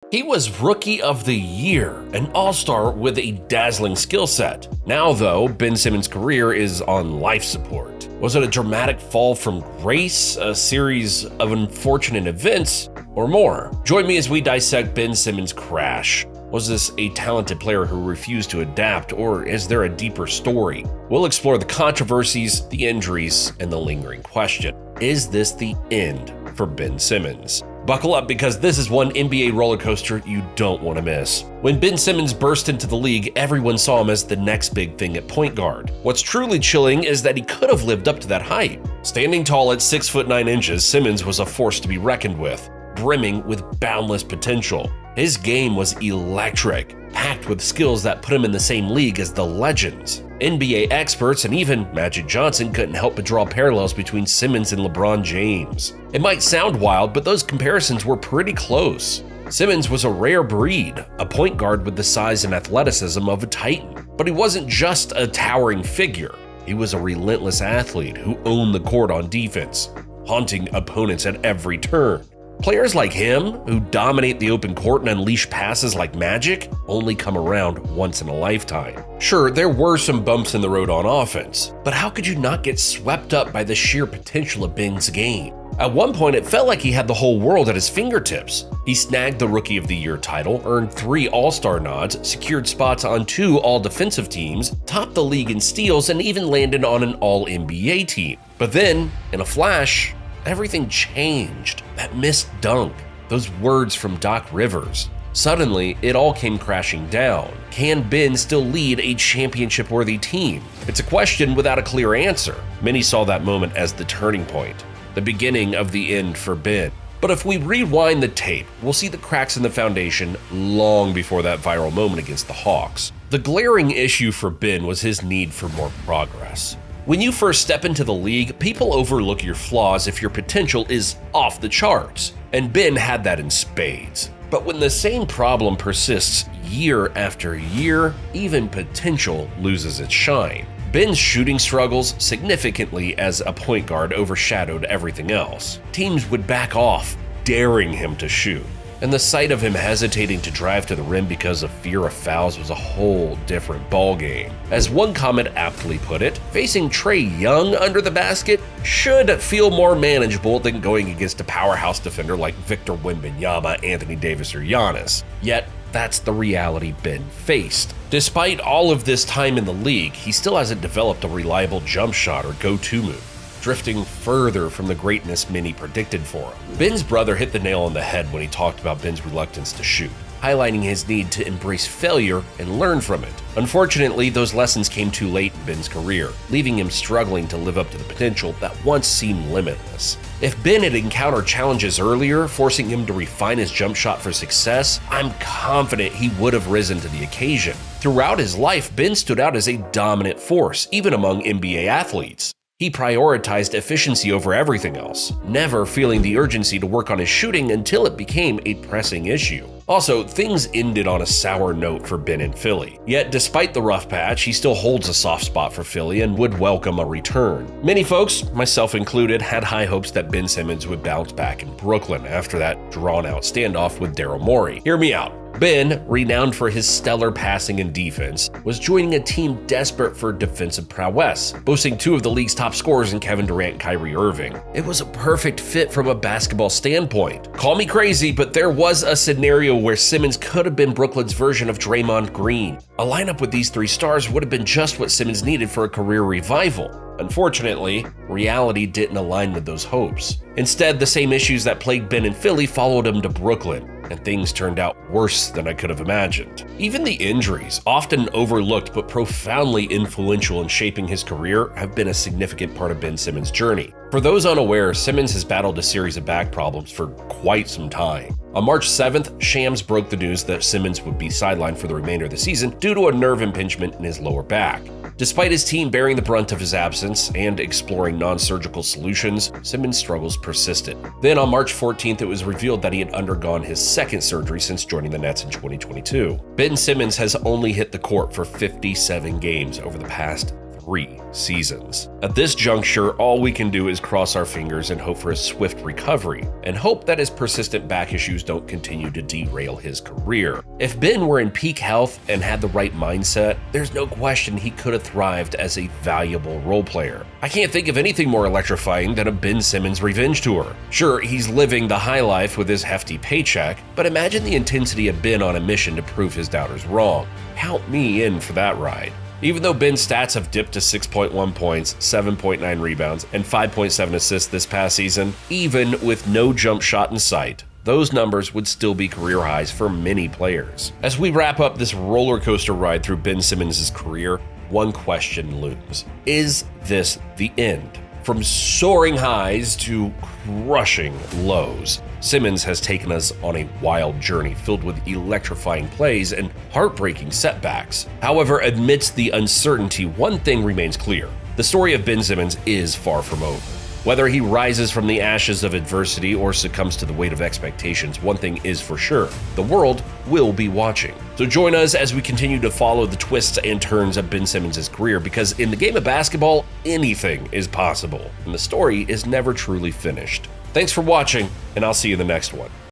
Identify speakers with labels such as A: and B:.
A: He was Rookie of the Year, an all-star with a dazzling skill set. Now, though, Ben Simmons' career is on life support. Was it a dramatic fall from grace, a series of unfortunate events, or more? Join me as we dissect Ben Simmons' crash. Was this a talented player who refused to adapt, or is there a deeper story? We'll explore the controversies, the injuries, and the lingering question. Is this the end for Ben Simmons? Buckle up, because this is one NBA roller coaster you don't want to miss. When Ben Simmons burst into the league, everyone saw him as the next big thing at point guard. What's truly chilling is that he could have lived up to that hype. Standing tall at 6'9", Simmons was a force to be reckoned with, brimming with boundless potential. His game was electric, packed with skills that put him in the same league as the legends. NBA experts and even Magic Johnson couldn't help but draw parallels between Simmons and LeBron James. It might sound wild, but those comparisons were pretty close. Simmons was a rare breed, a point guard with the size and athleticism of a titan. But he wasn't just a towering figure. He was a relentless athlete who owned the court on defense, haunting opponents at every turn. Players like him, who dominate the open court and unleash passes like magic, only come around once in a lifetime. Sure, there were some bumps in the road on offense, but how could you not get swept up by the sheer potential of Ben's game? At one point, it felt like he had the whole world at his fingertips. He snagged the Rookie of the Year title, earned 3 All-Star nods, secured spots on 2 All-Defensive teams, topped the league in steals, and even landed on an All-NBA team. But then, in a flash, everything changed. That missed dunk, those words from Doc Rivers. Suddenly, it all came crashing down. Can Ben still lead a championship-worthy team? It's a question without a clear answer. Many saw that moment as the turning point, the beginning of the end for Ben. But if we rewind the tape, we'll see the cracks in the foundation long before that viral moment against the Hawks. The glaring issue for Ben was his need for more progress. When you first step into the league, people overlook your flaws if your potential is off the charts, and Ben had that in spades. But when the same problem persists year after year, even potential loses its shine. Ben's shooting struggles significantly as a point guard overshadowed everything else. Teams would back off, daring him to shoot. And the sight of him hesitating to drive to the rim because of fear of fouls was a whole different ballgame. As one comment aptly put it, facing Trae Young under the basket should feel more manageable than going against a powerhouse defender like Victor Wembanyama, Anthony Davis, or Giannis. Yet, that's the reality Ben faced. Despite all of this time in the league, he still hasn't developed a reliable jump shot or go-to move, drifting further from the greatness many predicted for him. Ben's brother hit the nail on the head when he talked about Ben's reluctance to shoot, highlighting his need to embrace failure and learn from it. Unfortunately, those lessons came too late in Ben's career, leaving him struggling to live up to the potential that once seemed limitless. If Ben had encountered challenges earlier, forcing him to refine his jump shot for success, I'm confident he would have risen to the occasion. Throughout his life, Ben stood out as a dominant force, even among NBA athletes. He prioritized efficiency over everything else, never feeling the urgency to work on his shooting until it became a pressing issue. Also, things ended on a sour note for Ben in Philly. Yet, despite the rough patch, he still holds a soft spot for Philly and would welcome a return. Many folks, myself included, had high hopes that Ben Simmons would bounce back in Brooklyn after that drawn-out standoff with Daryl Morey. Hear me out. Ben, renowned for his stellar passing and defense, was joining a team desperate for defensive prowess, boasting 2 of the league's top scorers in Kevin Durant and Kyrie Irving. It was a perfect fit from a basketball standpoint. Call me crazy, but there was a scenario where Simmons could have been Brooklyn's version of Draymond Green. A lineup with these 3 stars would have been just what Simmons needed for a career revival. Unfortunately, reality didn't align with those hopes. Instead, the same issues that plagued Ben in Philly followed him to Brooklyn, and things turned out worse than I could have imagined. Even the injuries, often overlooked but profoundly influential in shaping his career, have been a significant part of Ben Simmons' journey. For those unaware, Simmons has battled a series of back problems for quite some time. On March 7th, Shams broke the news that Simmons would be sidelined for the remainder of the season due to a nerve impingement in his lower back. Despite his team bearing the brunt of his absence and exploring non-surgical solutions, Simmons' struggles persisted. Then on March 14th, it was revealed that he had undergone his second surgery since joining the Nets in 2022. Ben Simmons has only hit the court for 57 games over the past 3 seasons. At this juncture, all we can do is cross our fingers and hope for a swift recovery, and hope that his persistent back issues don't continue to derail his career. If Ben were in peak health and had the right mindset, there's no question he could have thrived as a valuable role player. I can't think of anything more electrifying than a Ben Simmons revenge tour. Sure, he's living the high life with his hefty paycheck, but imagine the intensity of Ben on a mission to prove his doubters wrong. Count me in for that ride. Even though Ben's stats have dipped to 6.1 points, 7.9 rebounds, and 5.7 assists this past season, even with no jump shot in sight, those numbers would still be career highs for many players. As we wrap up this roller coaster ride through Ben Simmons' career, one question looms. Is this the end? From soaring highs to crushing lows, Simmons has taken us on a wild journey filled with electrifying plays and heartbreaking setbacks. However, amidst the uncertainty, one thing remains clear. The story of Ben Simmons is far from over. Whether he rises from the ashes of adversity or succumbs to the weight of expectations, one thing is for sure: the world will be watching. So join us as we continue to follow the twists and turns of Ben Simmons' career, because in the game of basketball, anything is possible, and the story is never truly finished. Thanks for watching, and I'll see you in the next one.